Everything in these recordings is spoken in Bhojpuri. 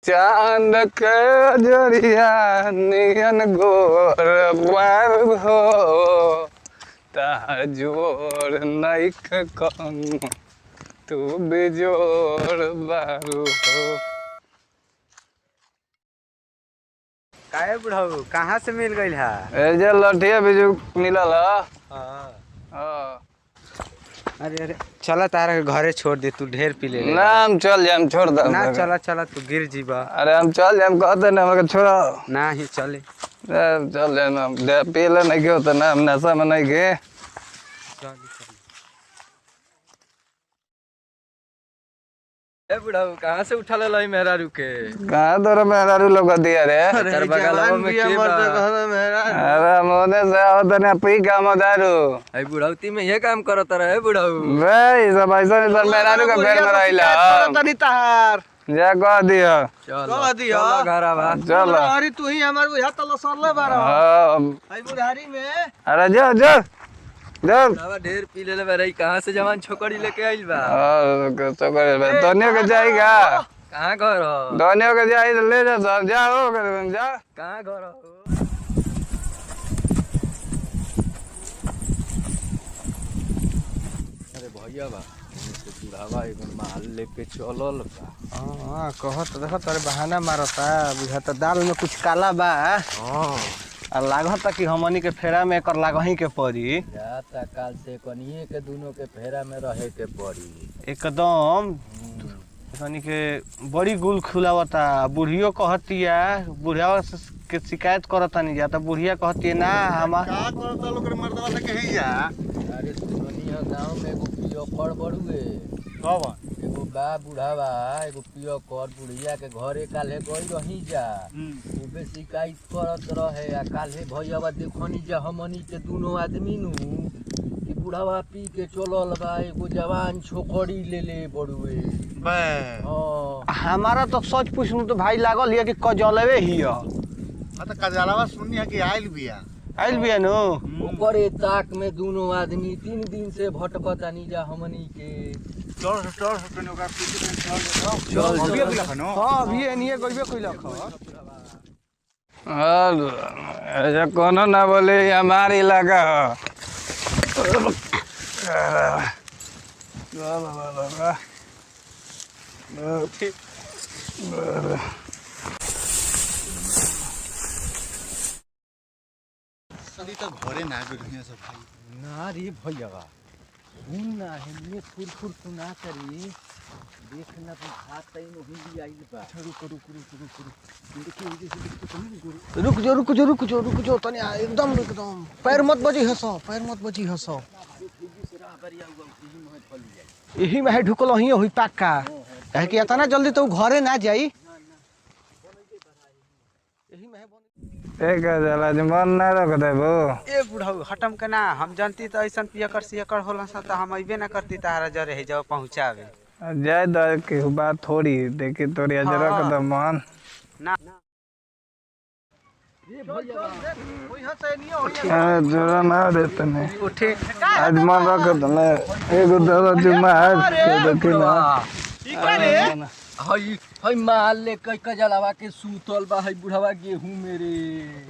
चांद के जरिया नियन गोर बार हो तार जोर नइख कम तू बेजोर बारू हो। काहे बुढ़ऊ कहाँ से मिल गई है? ए जे लठिया बिजू मिलल ह। हाँ। हाँ। अरे अरे चला तारा के घरे छोड़ दे, तू ढेर पी ले ना हम चल जाम, छोड़ दे ना। चला चला तू गिर जीबा। अरे हम चल जाम, कहते ना हमके छोड़ा ना ही चले। चल जाम, हम पी ले नहीं होता ना, हम नशा में नहीं गए। चल ए बुढ़ऊ कहाँ से उठा ले लाई मेहरा रुके? कहाँ तोरा मेहरारू लोग दिया रे? तेरे बगलवा में के बा? अरे मोने से आवत ने पी का मदारू। ए बुढ़ऊती में ये काम करत रहे बुढ़ऊ। भाई सब ऐसा नहीं, सब मेहरारू का फेर में रहिला तनी तार जा कह दियो। कह दियो घर आवा। चल बुढ़ारी तू ही हमार बुझा तलो सरले बारा। हां आई बुढ़ारी में अरे जा जा जा बाबा ढेर पी ले बरई, कहाँ से जवान छोकरी लेके आइल बा? तो करे तोनियो के जाएगा। कहाँ घर हो? तोनियो के जाई ले जा, सब जाओ जा। कहाँ घर हो? अरे भैया बा बुढ़ावा एगो माल लेके चलल बा। हां कहत देखो तोरे बहाना मारता, बुझा त दाल में कुछ काला बा। हां आ लागत कि हमनी के फेरा में एकर लागही के पड़ी। जाता काल से कनिए के दोनों के फेरा में रहे के पड़ी एकदम हमनी के बड़ी गुल खुलावता। बुढ़ियो कहतिया, बुढ़िया के शिकायत करतानी जा, त बुढ़िया कहती ना हम का करता लोग मर्दवा से कही जा। अरे सुनिया गांव में एगो पियो कर बड़ुए कब एगो बा बुढ़ावा, एगो पियो कर बुढ़िया के घरे काल्हे गई रही जा, खूबे शिकायत करत रहे। आ काल्हे भैयावा देखनी जा हमनी के दोनों आदमी नु कि बुढ़ावा पी के चलल बा, एगो जवान छोकरी ले ले बड़ुए। बे हाँ हमारा तो सच पूछूं तो भाई लागल हिया कि कजलवे हिया। तो कजलावा सुननी है कि आइल बिया। आइल बिया नु ओकरे ताक में दोनों आदमी 3 दिन से भटकतानी जा हमनी के। चल चल तने ओकरा पीछे चल चल, अभी अभी लखनो। हां अभी एनिए गइबे कइलक ऐसा कोनो ना बोले, ये हमार इलाका सदी तो घरे ना गइल सब भाई। ना रे भैयावा घूम ना है ये फुर तू ना करी, देखना तू हाथ तई में हुई आइल बा। रुक जो तनी एकदम पैर मत बजी हसो, पैर मत बजी हसो। यही में है ढुकल ही होई पक्का, काहे कि इतना जल्दी तो घरे ना जाई। यही में है एक जला मन ना रख देबो। ए बुढ़ऊ हटम के ना, हम जानती तो ऐसा पियकर सियकर होला सा तो हम अइबे ना करती तारा जरे है जाओ पहुंचावे। जाय द के बात थोड़ी देखी तोरी अजरा के तो मन ना जरा ना देते ने उठे आज मन रख दले एगो दवा जुमा के देखी ना हई हई माल ले कई कजलावा के सूतल बा। हई बुढ़ावा गेहूं मेरे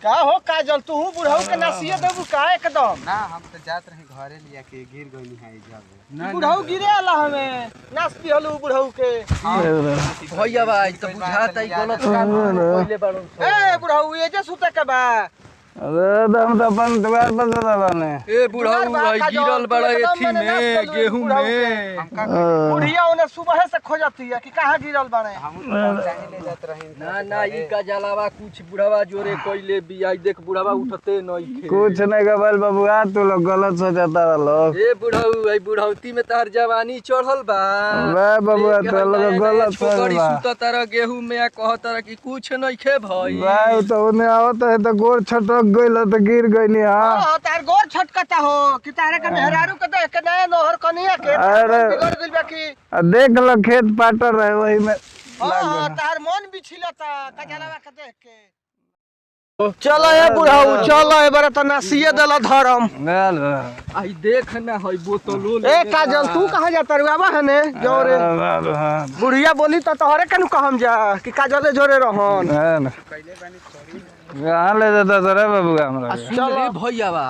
का हो काजल तू बुढ़ऊ के नसीहत देबू का एकदम। ना हम तो जात रहे घरे लिया के गिर गइनी है जब। बुढ़ऊ गिरे आला हमें नास पिहलू बुढ़ऊ के। भैया भाई तो बुझाता ही गलत काम पहले बाड़न। ए बुढ़ऊ ये जे सुते के बा। अरे दम तो अपन द्वार पर दादा बने ए बुढ़ाऊ भाई गिरल बड़ा एथी में गेहूं में। बुढ़िया उन्हें सुबह से खोजती है कि कहाँ गिरल बने। हम चाहे ले जात रहे ना ना ई कजलावा कुछ बुढ़ावा जोरे कइले बियाई देख बुढ़ावा उठते नहीं खे। कुछ नहीं गबल बबुआ, तू लोग गलत सोचता लोग। ए बुढ़ाऊ आई बुढ़ौती में तार जवानी चढ़ल बा। बे बबुआ तो लोग गलत छोकरी सोचबा। सुत तारा गेहूं में आ कह तारा कि कुछ नहीं खे भाई। भाई तो उन्हें आवत है तो गोर छटक गइल तो गिर गइनी। हां तार गोर छटकता हो कि तारे के मेहरारू के देख के नया नोहर कनिया के अरे बिगड़ गइल बा कि। देख लो खेत पाटर रहे वही में हां तार मन बिछिलता कजलवा के देख के। चलो ए बुढ़ाऊ चलो ए बार त नसिए देला धरम गल आई देख ना हई बोतलो ए काजल तू कहां जाता रे बाबा हने जोरे बुढ़िया बोली त तोहरे कनु कहम जा कि काजले जोरे रहन कहाँ ले जाता था रे बाबू हमरा सुन रे भैयावा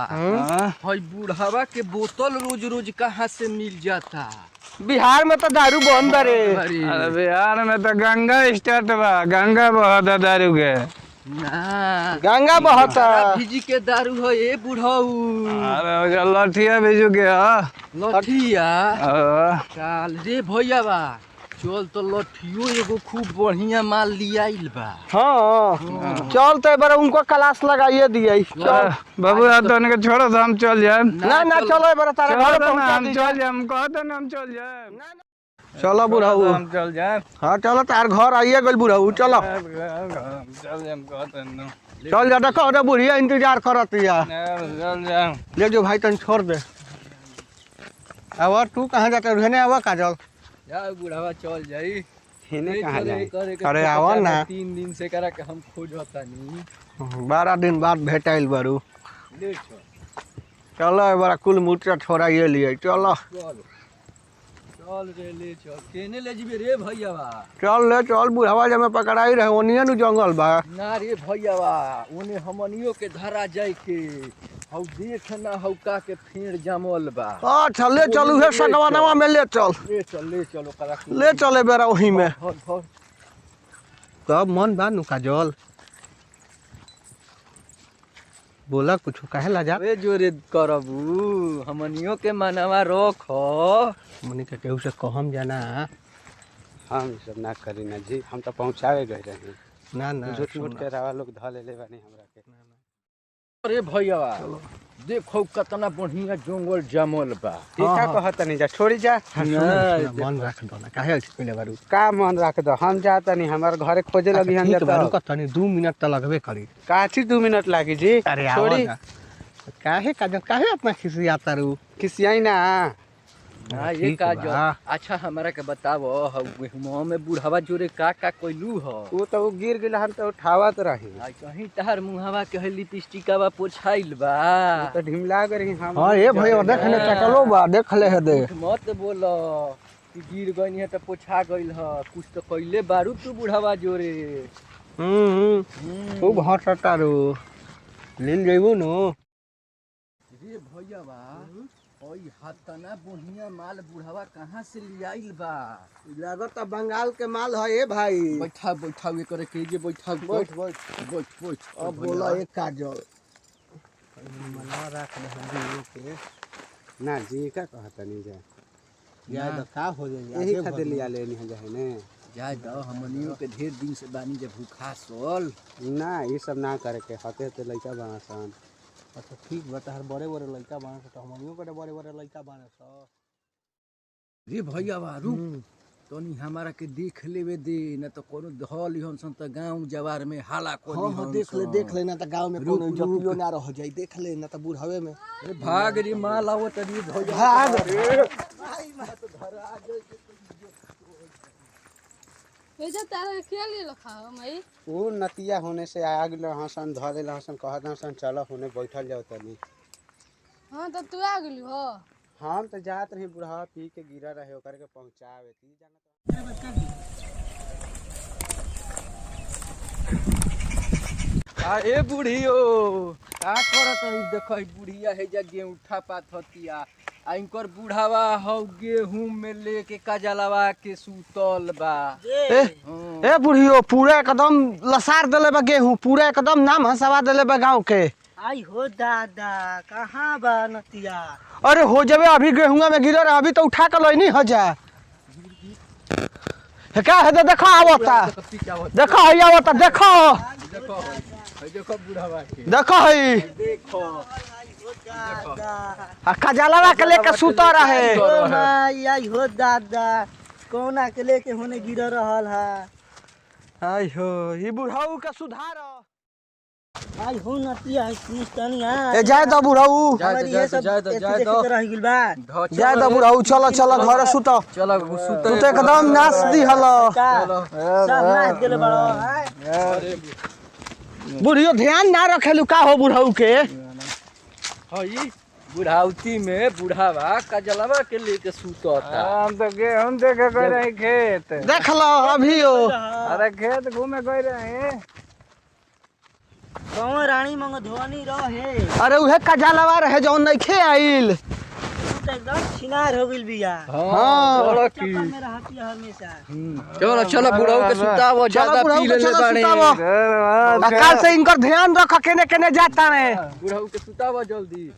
हई बूढ़ावा के बोतल रोज रोज कहाँ से मिल जाता बिहार में तो दारू बंद रे अरे बिहार में तो गंगा स्टार्ट बा गंगा बहता दारू के ना गंगा बहता भीजी के दारू है ए बुढ़ाऊ अरे लठिया भेजू के लठिया काल रे भैयावा चल तो लठियो एगो खूब बढ़िया माल लियाइल बा हां चल तो बार उनको क्लास लगाइए दिए बाबू यार तो उनके छोड़ो तो हम चल जाए ना ना चलो बार तारे घर पहुंचा हम चल जाए हम कहते ना हम चल जाए चलो बुढ़ाऊ हम चल जाए हां चलो तार घर आइए गइल बुढ़ाऊ चलो चल जाए हम कहते ना चल जा देखो रे बुढ़िया इंतजार करत या चल जाए ले जो भाई तन छोड़ दे अब तू कहां जाता रहने आवा काजल जा बुढ़ावा चल जाई हेने कहाँ जाए अरे आवा ना 3 दिन से करा के हम खोजतानी 12 दिन बाद भेटाइल बारू ले चल चलो ए बार कुल मुर्चा छोड़ा ये लिए चलो चल चल रे ले चल केने ले जीबे रे भैयावा चल ले चल बुढ़ावा जब में पकड़ाई रहे ओनिए नु जंगल बा ना रे भैयावा ओने हमनियो के धरा जाए के हौ देख ना हौ का के फेर जमल बा अच्छा ले चलू है सगवानवा में ले चल ओकरा ले चले बेरा वही में धर कब मन बा नु काजल बोला कुछ काहे ला जा वे जोरे करबू हमनियो के मनवा रख मनी के केहू से कहम जाना हम सब ना करी ना जी हम तो पहुँचावे गए रहे ना ना झूठ मूठ के रवा लोग ध ले बानी हमरा के अरे भैया देखो कितना बढ़िया जंगल जमल बा का कहत नहीं जा छोड़ी जा मन रख दो ना काहे पहले बारू का मन रख दो हम जाता नहीं हमारे घरे खोजे लगी हम जाता बारू कतनी 2 मिनट त लगबे करी काची 2 मिनट लागी जी अरे छोड़ी काहे काजल काहे अपना खिसी आता रू किसियाई ना हाँ ये ठीक का बा। जो अच्छा हमारा के बतावो हम में बुढ़ावा जोरे का कोइलू ह वो तो गिर गेल हम तो उठावत रही आ कहीं तहर मुहावा के लिपस्टिकवा पोछाइल बा तो ढिमला गरी हम हां ए भैया देख ले चकलो बा देख ले है दे मत बोलो कि गिर गई है तो पोछा गइल ह कुछ तो कइले बारू तू बुढ़ावा जोरे खूब हटता रू लील जइबू नु रे भैयावा ओई हाथना बढ़िया माल बुढ़ावा कहाँ से लियाइल बा लागत बंगाल के माल है ए भाई बैठा बैठा ये करे के जे बैठा बैठ बैठ बैठ बैठ अब बोला एक काजल मना रख ले के ना जी का कहत नहीं जा याद का हो जाए यही खातिर लिया लेनी है जाए ने जाय दो हमनियो के ढेर दिन से बानी जे भूखा सोल ना ये सब ना करे के हते हते लइका बासन अच्छा ठीक बता हर बड़े बड़े लड़का बाने तो हमनियो के बड़े बड़े लड़का बाने सो रे भैया रुक तनी हमारा के देख लेवे दे न तो कोनो धल हन सन त गांव जवार में हाला कोनी हां देख ले ना तो गांव में कोनो जपियो ना रह जाई देख ले ना तो बुढ़ावे में अरे भाग रे माल आवत रे भैया भाग भेजा तारा के लिए लखाओ मई वो नतिया होने से आ गेल हसन धरे हसन कहत हसन चलो होने बैठल जाओ तनी हां तो तू आ गेली हो हम तो जात रही बुढ़ावा पी के गिरा रहे ओकर के पहुंचावे ती आ ए बुढ़ियो का करत है देखो बुढ़िया है जा गेहूं उठा पात हतिया आ इनकर बुढ़ावा हौ गेहूं में लेके काजलवा के सूतल बा ए बुढ़ियो पूरा एकदम लसार देले बा गेहूं पूरा एकदम नाम हंसवा देले बा गांव के आई हो दादा कहाँ बा नतिया अरे हो जावे अभी गेहुआ में गिरे रहा अभी तो उठा के लइनी हो जा है क्या है देखो आवता देखो है आवता देखो देखो बुढ़ावा के देखो है देखो आ काजलवा के लेके सुता रहे ओ माई आई हो दादा कोना के लेके होने गिर रहल है आई हो ई बुढ़ाऊ के सुधार आई हो नतिया सुनस्तनिया ए जाय द बुढ़ाऊ हमारी ये सब जाय दो रह गेल बा जाय द बुढ़ाऊ चलो चलो घर सुतो चलो सुत तू तो एकदम नाच दी हलो सब नाच देले बड़ो बुढ़ियो ध्यान ना रखेलू का हो बुढ़ऊ के हई बुढ़ावती में बुढ़ावा कजलवा के लेके सुतता। हम तो गेहूं देखे गए रहे खेत। देख लो अभी हो अरे खेत घूमे गए रहे। कौन रानी मंग धोनी रहे अरे उहे कजालवा रहे जौन नइखे आइल। तू तो एकदम छिनार हो गइल बिया। हाँ। चलो चक्कर की में रहती है हमेशा। चलो चलो बुढ़ाऊ के सुतावो, ज्यादा बुढ़ऊ पी के लेले चलो बाड़े। सुतावो। काल से इनकर ध्यान रख केने केने जाता ने। बुढ़ाऊ के सुतावो जल्दी।